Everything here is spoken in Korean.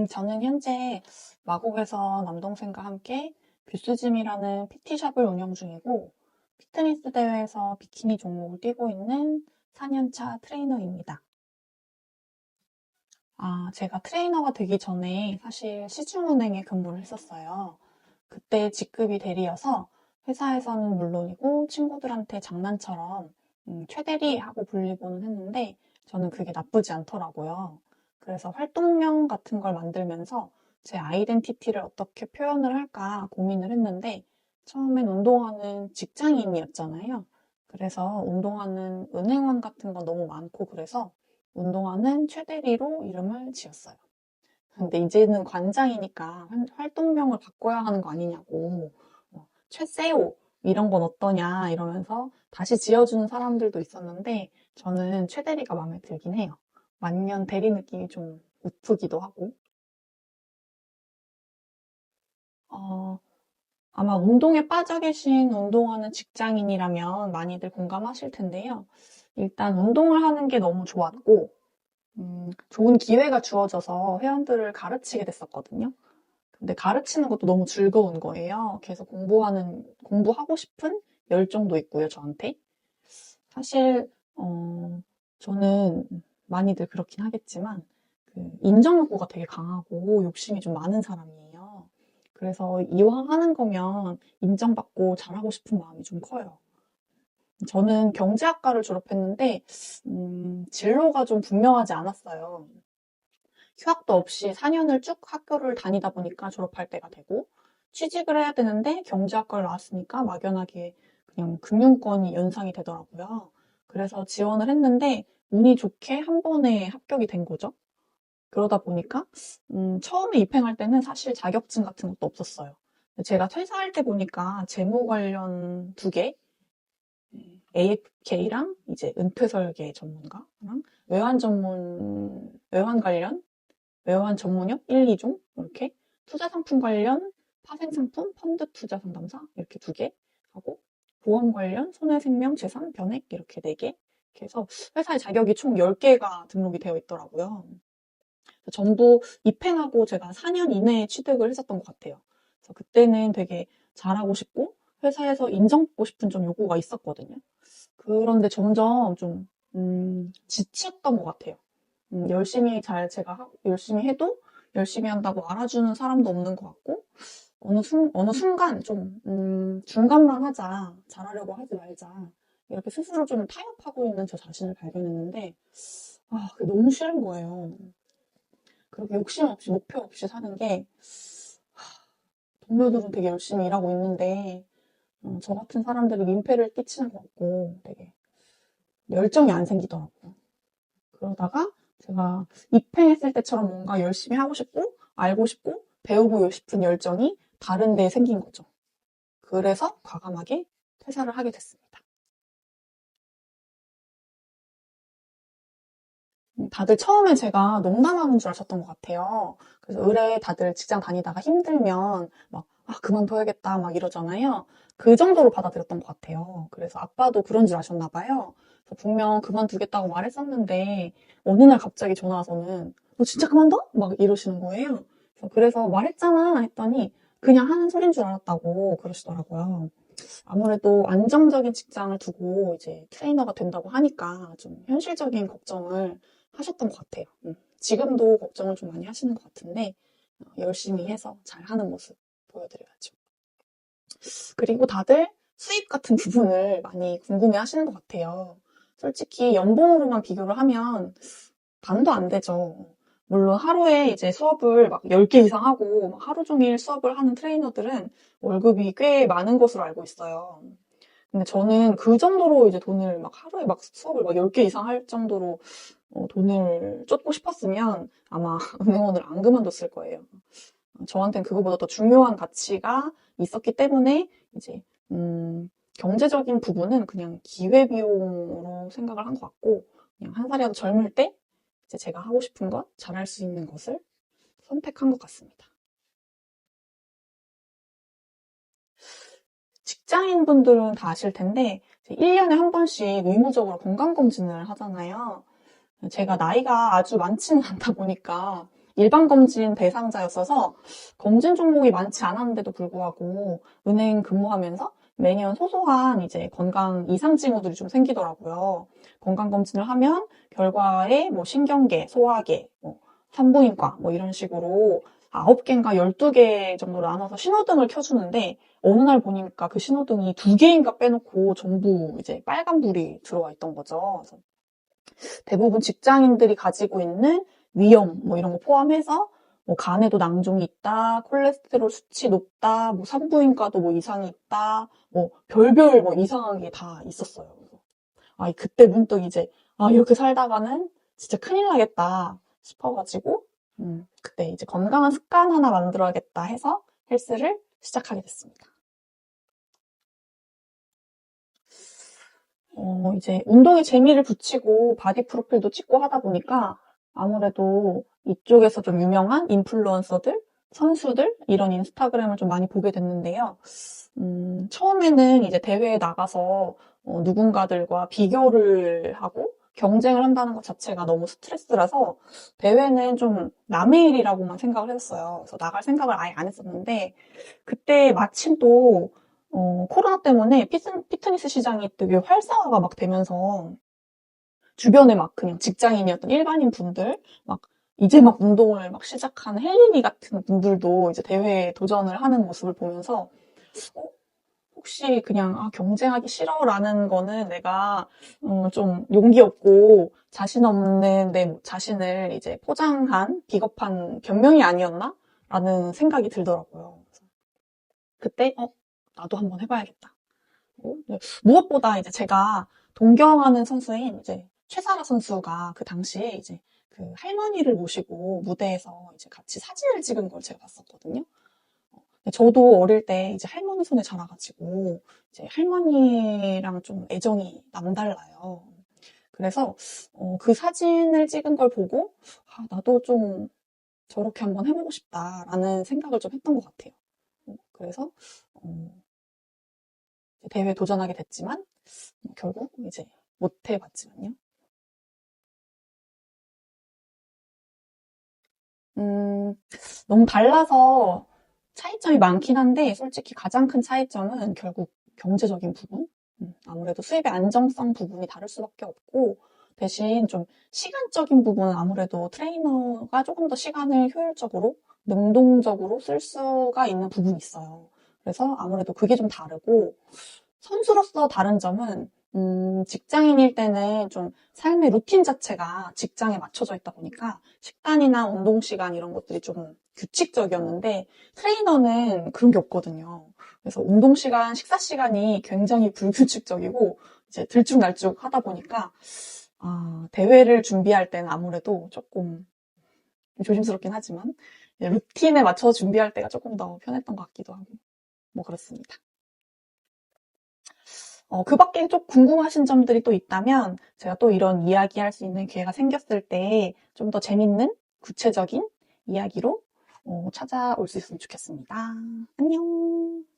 저는 현재 마곡에서 남동생과 함께 뷰스짐이라는 PT샵을 운영 중이고, 피트니스 대회에서 비키니 종목을 뛰고 있는 4년차 트레이너입니다. 제가 트레이너가 되기 전에 사실 시중은행에 근무를 했었어요. 그때 직급이 대리여서 회사에서는 물론이고 친구들한테 장난처럼 최대리 하고 불리고는 했는데 저는 그게 나쁘지 않더라고요. 그래서 활동명 같은 걸 만들면서 제 아이덴티티를 어떻게 표현을 할까 고민을 했는데 처음엔 운동하는 직장인이었잖아요. 그래서 운동하는 은행원 같은 건 너무 많고 그래서 운동하는 최대리로 이름을 지었어요. 근데 이제는 관장이니까 활동명을 바꿔야 하는 거 아니냐고. 최세호 이런 건 어떠냐 이러면서 다시 지어주는 사람들도 있었는데 저는 최대리가 마음에 들긴 해요. 만년 대리 느낌이 좀 우프기도 하고. 어, 아마 운동에 빠져 계신 운동하는 직장인이라면 많이들 공감하실 텐데요. 일단 운동을 하는 게 너무 좋았고, 좋은 기회가 주어져서 회원들을 가르치게 됐었거든요. 근데 가르치는 것도 너무 즐거운 거예요. 계속 공부하고 싶은 열정도 있고요, 저한테. 사실, 저는 많이들 그렇긴 하겠지만, 인정 욕구가 되게 강하고 욕심이 좀 많은 사람이에요. 그래서 이왕 하는 거면 인정받고 잘하고 싶은 마음이 좀 커요. 저는 경제학과를 졸업했는데, 진로가 좀 분명하지 않았어요. 휴학도 없이 4년을 쭉 학교를 다니다 보니까 졸업할 때가 되고 취직을 해야 되는데 경제학과를 나왔으니까 막연하게 그냥 금융권이 연상이 되더라고요. 그래서 지원을 했는데 운이 좋게 한 번에 합격이 된 거죠. 그러다 보니까 처음에 입행할 때는 사실 자격증 같은 것도 없었어요. 제가 퇴사할 때 보니까 재무 관련 두 개, AFK랑 이제 은퇴 설계 전문가랑 외환 관련 외환 전문역 1, 2종 이렇게 투자 상품 관련 파생 상품, 펀드 투자 상담사 이렇게 두 개 하고 보험 관련 손해생명 재산 변액 이렇게 네 개. 이렇게 해서 회사의 자격이 총 10개가 등록이 되어 있더라고요. 전부 입행하고 제가 4년 이내에 취득을 했었던 것 같아요. 그래서 그때는 되게 잘하고 싶고 회사에서 인정받고 싶은 좀 요구가 있었거든요. 그런데 점점 좀 지쳤던 것 같아요. 열심히 해도 열심히 한다고 알아주는 사람도 없는 것 같고, 어느 순간 좀, 중간만 하자. 잘하려고 하지 말자. 이렇게 스스로 좀 타협하고 있는 저 자신을 발견했는데, 그게 너무 싫은 거예요. 그렇게 욕심 없이, 목표 없이 사는 게, 동료들은 되게 열심히 일하고 있는데, 저 같은 사람들이 민폐를 끼치는 것 같고, 되게 열정이 안 생기더라고요. 그러다가 제가 입회했을 때처럼 뭔가 열심히 하고 싶고, 알고 싶고, 배우고 싶은 열정이 다른 데에 생긴 거죠. 그래서 과감하게 퇴사를 하게 됐습니다. 다들 처음에 제가 농담하는 줄 아셨던 것 같아요. 그래서 의뢰 다들 직장 다니다가 힘들면 막, 그만둬야겠다 막 이러잖아요. 그 정도로 받아들였던 것 같아요. 그래서 아빠도 그런 줄 아셨나 봐요. 그래서 분명 그만두겠다고 말했었는데 어느 날 갑자기 전화 와서는 너 진짜 그만둬? 막 이러시는 거예요. 그래서 말했잖아 했더니 그냥 하는 소린 줄 알았다고 그러시더라고요. 아무래도 안정적인 직장을 두고 이제 트레이너가 된다고 하니까 좀 현실적인 걱정을 하셨던 것 같아요. 지금도 걱정을 좀 많이 하시는 것 같은데 열심히 해서 잘하는 모습 보여드려야죠. 그리고 다들 수입 같은 부분을 많이 궁금해 하시는 것 같아요. 솔직히 연봉으로만 비교를 하면 반도 안 되죠. 물론 하루에 이제 수업을 막 10개 이상 하고 막 하루 종일 수업을 하는 트레이너들은 월급이 꽤 많은 것으로 알고 있어요. 근데 저는 그 정도로 이제 돈을 막 하루에 막 수업을 막 10개 이상 할 정도로 돈을 쫓고 싶었으면 아마 은행원을 안 그만뒀을 거예요. 저한테는 그거보다 더 중요한 가치가 있었기 때문에 이제 경제적인 부분은 그냥 기회비용으로 생각을 한 것 같고 그냥 한 살이라도 젊을 때 이제 제가 하고 싶은 것, 잘할 수 있는 것을 선택한 것 같습니다. 직장인분들은 다 아실 텐데 1년에 한 번씩 의무적으로 건강검진을 하잖아요. 제가 나이가 아주 많지는 않다 보니까 일반 검진 대상자였어서 검진 종목이 많지 않았는데도 불구하고 은행 근무하면서 매년 소소한 이제 건강 이상 징후들이 좀 생기더라고요. 건강 검진을 하면 결과에 뭐 신경계, 소화계, 뭐 산부인과 뭐 이런 식으로 9개인가 12개 정도로 나눠서 신호등을 켜주는데 어느 날 보니까 그 신호등이 2개인가 빼놓고 전부 이제 빨간불이 들어와 있던 거죠. 그래서 대부분 직장인들이 가지고 있는 위험 뭐 이런 거 포함해서 뭐 간에도 낭종이 있다, 콜레스테롤 수치 높다, 뭐 산부인과도 뭐 이상이 있다, 뭐 별별 뭐 이상한 게 다 있었어요. 그래서 그때 문득 이제 이렇게 살다가는 진짜 큰일 나겠다 싶어가지고 그때 이제 건강한 습관 하나 만들어야겠다 해서 헬스를 시작하게 됐습니다. 이제 운동에 재미를 붙이고 바디 프로필도 찍고 하다 보니까 아무래도 이쪽에서 좀 유명한 인플루언서들, 선수들 이런 인스타그램을 좀 많이 보게 됐는데요. 처음에는 이제 대회에 나가서 누군가들과 비교를 하고 경쟁을 한다는 것 자체가 너무 스트레스라서 대회는 좀 남의 일이라고만 생각을 했어요. 그래서 나갈 생각을 아예 안 했었는데 그때 마침 또 코로나 때문에 피트니스 시장이 되게 활성화가 막 되면서 주변에 막 그냥 직장인이었던 일반인 분들 막 이제 막 운동을 막 시작한 헬린이 같은 분들도 이제 대회에 도전을 하는 모습을 보면서 어, 혹시 그냥 경쟁하기 싫어라는 거는 내가 좀 용기 없고 자신 없는 내 자신을 이제 포장한 비겁한 변명이 아니었나? 라는 생각이 들더라고요. 그래서 그때 나도 한번 해봐야겠다. 네. 무엇보다 이제 제가 동경하는 선수인 이제 최사라 선수가 그 당시에 이제 그 할머니를 모시고 무대에서 이제 같이 사진을 찍은 걸 제가 봤었거든요. 저도 어릴 때 이제 할머니 손에 자라가지고 이제 할머니랑 좀 애정이 남달라요. 그래서 그 사진을 찍은 걸 보고 나도 좀 저렇게 한번 해보고 싶다라는 생각을 좀 했던 것 같아요. 그래서 대회에 도전하게 됐지만 결국 이제 못 해봤지만요. 너무 달라서 차이점이 많긴 한데 솔직히 가장 큰 차이점은 결국 경제적인 부분. 아무래도 수입의 안정성 부분이 다를 수밖에 없고 대신 좀 시간적인 부분은 아무래도 트레이너가 조금 더 시간을 효율적으로 능동적으로 쓸 수가 있는 부분이 있어요. 그래서 아무래도 그게 좀 다르고 선수로서 다른 점은 직장인일 때는 좀 삶의 루틴 자체가 직장에 맞춰져 있다 보니까 식단이나 운동 시간 이런 것들이 좀 규칙적이었는데 트레이너는 그런 게 없거든요. 그래서 운동 시간, 식사 시간이 굉장히 불규칙적이고 이제 들쭉날쭉 하다 보니까 대회를 준비할 때는 아무래도 조금 조심스럽긴 하지만 루틴에 맞춰 준비할 때가 조금 더 편했던 것 같기도 하고 뭐 그렇습니다. 그 밖에 좀 궁금하신 점들이 또 있다면 제가 또 이런 이야기할 수 있는 기회가 생겼을 때 좀 더 재밌는 구체적인 이야기로 찾아올 수 있으면 좋겠습니다. 안녕.